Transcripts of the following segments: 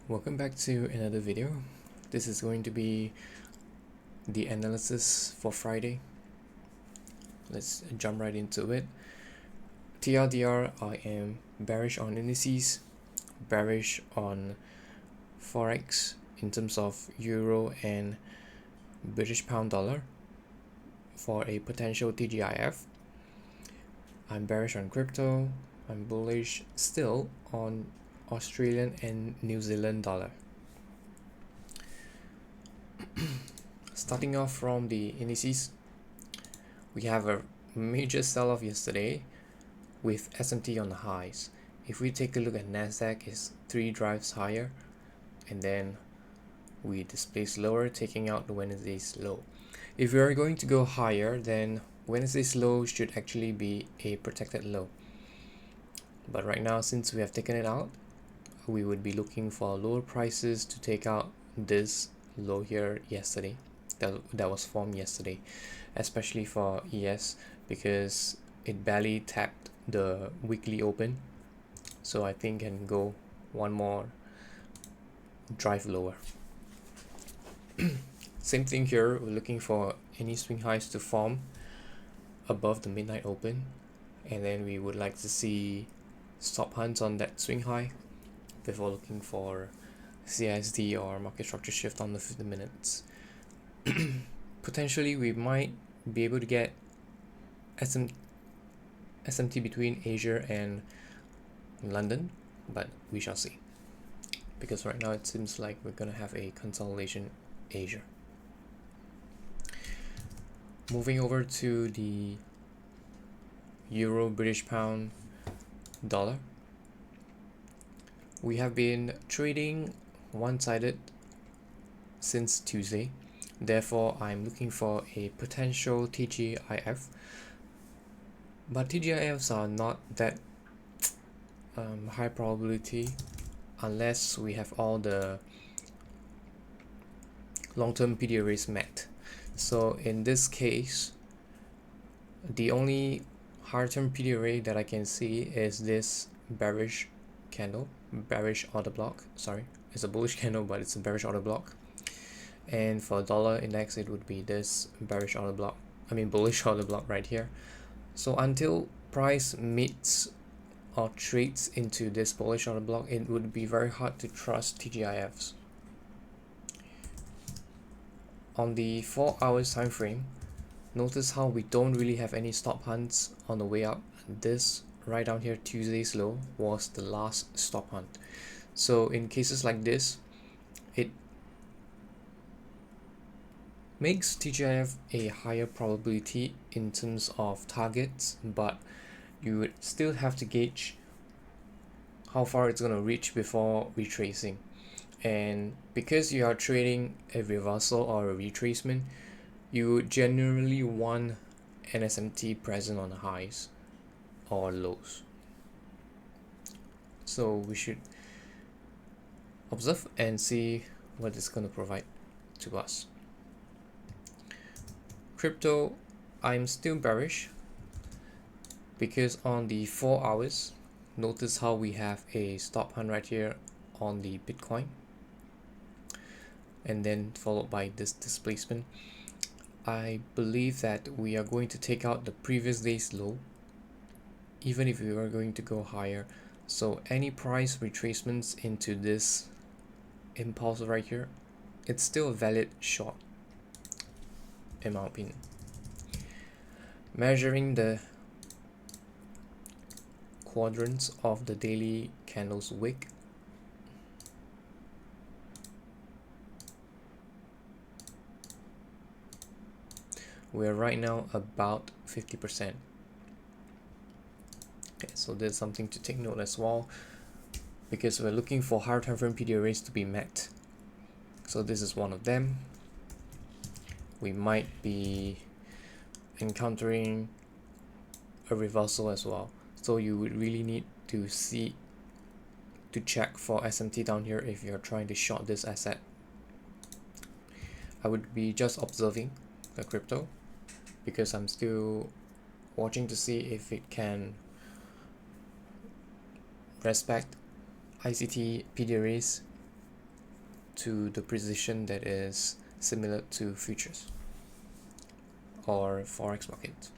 Welcome back to another video. This is going to be the analysis for Friday. Let's jump right into it. TLDR, I am bearish on indices, bearish on Forex in terms of Euro and British Pound Dollar for a potential TGIF. I'm bearish on crypto. I'm bullish still on Australian and New Zealand dollar. Starting off from the indices, we have a major sell-off yesterday with S&P on the highs. If we take a look at Nasdaq, it's 3 drives higher, and then we displaced lower, taking out the Wednesday's low. If we are going to go higher, then Wednesday's low should actually be a protected low. But right now, since we have taken it out, we would be looking for lower prices to take out this low here yesterday that was formed yesterday, especially for ES, because it barely tapped the weekly open. So I think can go one more drive lower. Same thing here, we're looking for any swing highs to form above the midnight open, and then we would like to see stop hunts on that swing high before looking for CSD or market structure shift on the 50 minutes. Potentially we might be able to get SMT between Asia and London, but we shall see, because right now it seems like we're gonna have a consolidation Asia. Moving over to the Euro British Pound Dollar, we have been trading one-sided since Tuesday. Therefore, I'm looking for a potential TGIF, but TGIFs are not that high probability unless we have all the long-term PD arrays met. So in this case, the only higher-term PD array that I can see is this bearish candle, bearish order block. Sorry, it's a bullish candle, but it's a bearish order block. And for dollar index, it would be this bearish order block, bullish order block right here. So until price meets or trades into this bullish order block, it would be very hard to trust TGIFs. On the 4 hours time frame, notice how we don't really have any stop hunts on the way up. This right down here, Tuesday's low, was the last stop hunt. So in cases like this, it makes TGIF a higher probability in terms of targets, but you would still have to gauge how far it's going to reach before retracing. And because you are trading a reversal or a retracement, you would generally want an SMT present on the highs or lows. So we should observe and see what it's going to provide to us. Crypto, I'm still bearish because on the 4 hours, notice how we have a stop hunt right here on the Bitcoin, and then followed by this displacement. I believe that we are going to take out the previous day's low, even if we were going to go higher. So any price retracements into this impulse right here, it's still a valid short in my opinion. Measuring the quadrants of the daily candles wick, we're right now about 50%. Okay, so there's something to take note as well, because we're looking for higher time frame PD arrays to be met. So this is one of them. We might be encountering a reversal as well. So you would really need to check for SMT down here if you're trying to short this asset. I would be just observing the crypto because I'm still watching to see if it can respect ICT PD arrays to the position that is similar to futures or forex market.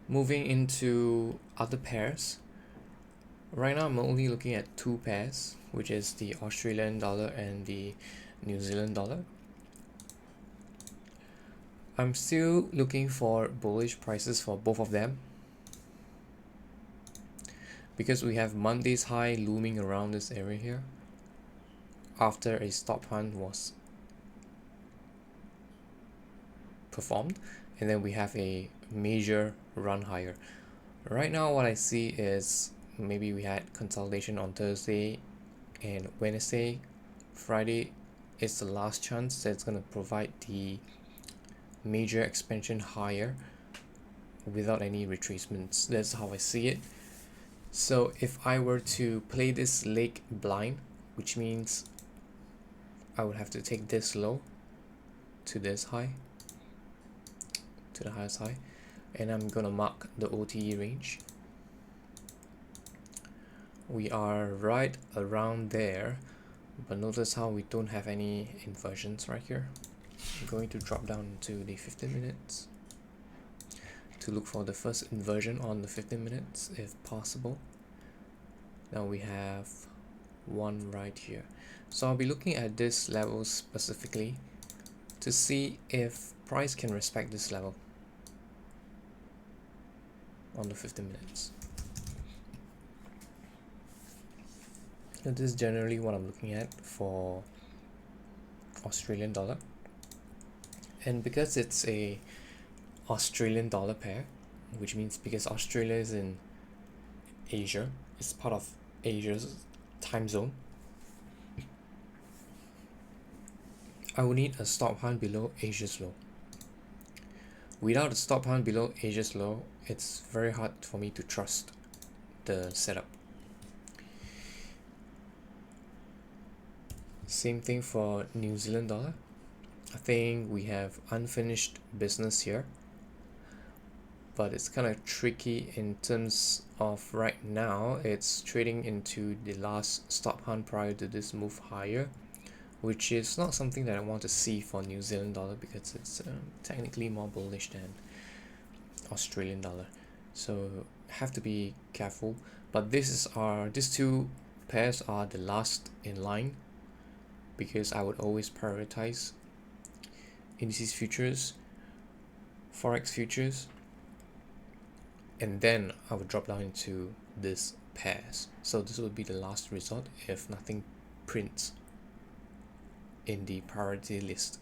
Moving into other pairs, right now I'm only looking at two pairs, which is the Australian dollar and the New Zealand dollar. I'm still looking for bullish prices for both of them, because we have Monday's high looming around this area here after a stop hunt was performed, and then we have a major run higher. Right now what I see is maybe we had consolidation on Thursday and Wednesday. Friday is the last chance that's going to provide the major expansion higher without any retracements. That's how I see it. So if I were to play this leg blind, which means I would have to take this low to this high, to the highest high, and I'm gonna mark the OTE range. We are right around there, but notice how we don't have any inversions right here. I'm going to drop down to the 15 minutes to look for the first inversion on the 15 minutes if possible. Now we have one right here, so I'll be looking at this level specifically to see if price can respect this level on the 15 minutes. So this is generally what I'm looking at for Australian dollar, and because it's a Australian dollar pair, which means because Australia is in Asia, it's part of Asia's time zone, I will need a stop hunt below Asia's low. Without a stop hunt below Asia's low, it's very hard for me to trust the setup. Same thing for New Zealand dollar. I think we have unfinished business here, but it's kind of tricky in terms of right now it's trading into the last stop hunt prior to this move higher, which is not something that I want to see for New Zealand dollar because it's technically more bullish than Australian dollar, so have to be careful. But these two pairs are the last in line, because I would always prioritize indices futures, forex futures, and then I would drop down into this pairs. So this would be the last resort if nothing prints in the priority list.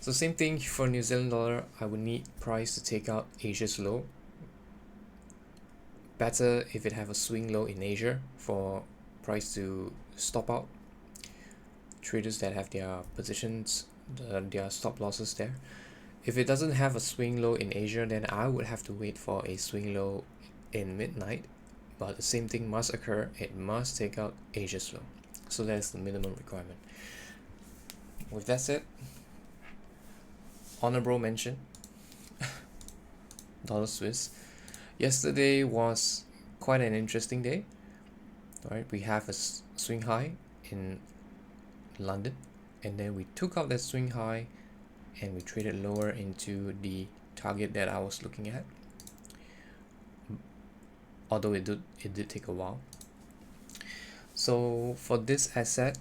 So same thing for New Zealand dollar. I would need price to take out Asia's low. Better if it have a swing low in Asia for price to stop out traders that have their positions, their stop losses there. If it doesn't have a swing low in Asia, then I would have to wait for a swing low in midnight, but the same thing must occur. It must take out Asia's low. So that's the minimum requirement. With that said, honorable mention, dollar Swiss. Yesterday was quite an interesting day. Right, we have a swing high in London, and then we took out that swing high and we traded lower into the target that I was looking at, although it did take a while. So for this asset,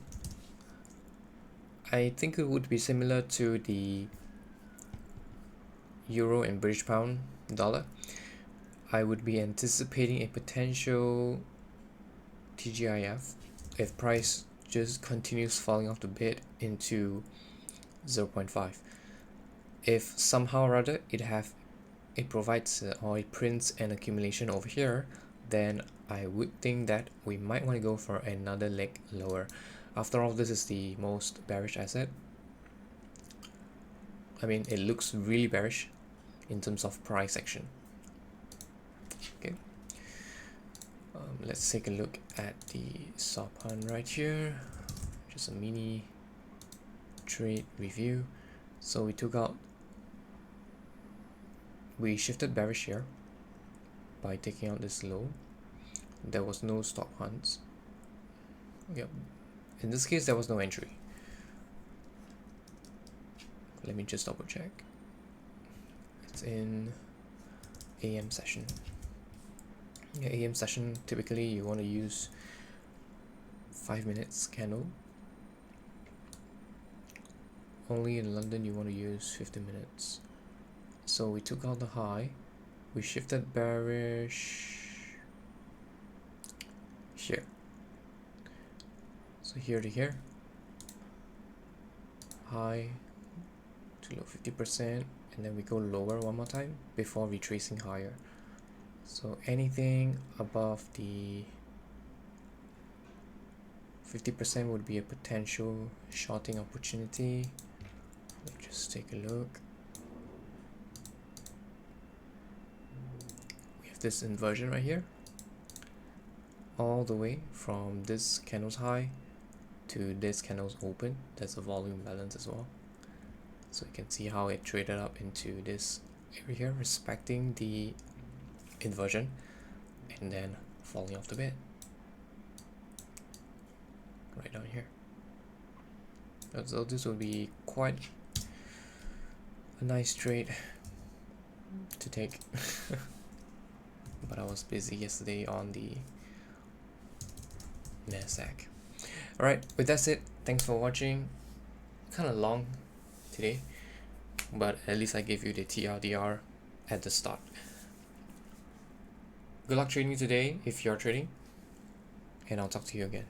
I think it would be similar to the euro and British pound dollar. I would be anticipating a potential TGIF if price just continues falling off the bid into 0.5. If somehow or other it provides or it prints an accumulation over here, then I would think that we might want to go for another leg lower. After all, this is the most bearish asset. I mean, it looks really bearish in terms of price action. Okay, let's take a look at the stop hunt right here. Just a mini trade review. So we shifted bearish here by taking out this low. There was no stop hunts. Yep, In this case, there was no entry. Let me just double check. It's in AM session. Yeah, AM session, typically you want to use 5 minutes candle. Only in London you want to use 15 minutes. So we took out the high, we shifted bearish here. So here to here, high to low 50%, and then we go lower one more time before retracing higher. So anything above the 50% would be a potential shorting opportunity. Let's just take a look. We have this inversion right here, all the way from this candle's high to this candle's open. There's a volume balance as well. So you can see how it traded up into this area here, respecting the inversion and then falling off the bed right down here. So this will be quite a nice trade to take. But I was busy yesterday on the NASDAQ. Alright, with that said, thanks for watching. Kind of long today, but at least I gave you the TLDR at the start. Good luck trading today if you're trading, and I'll talk to you again.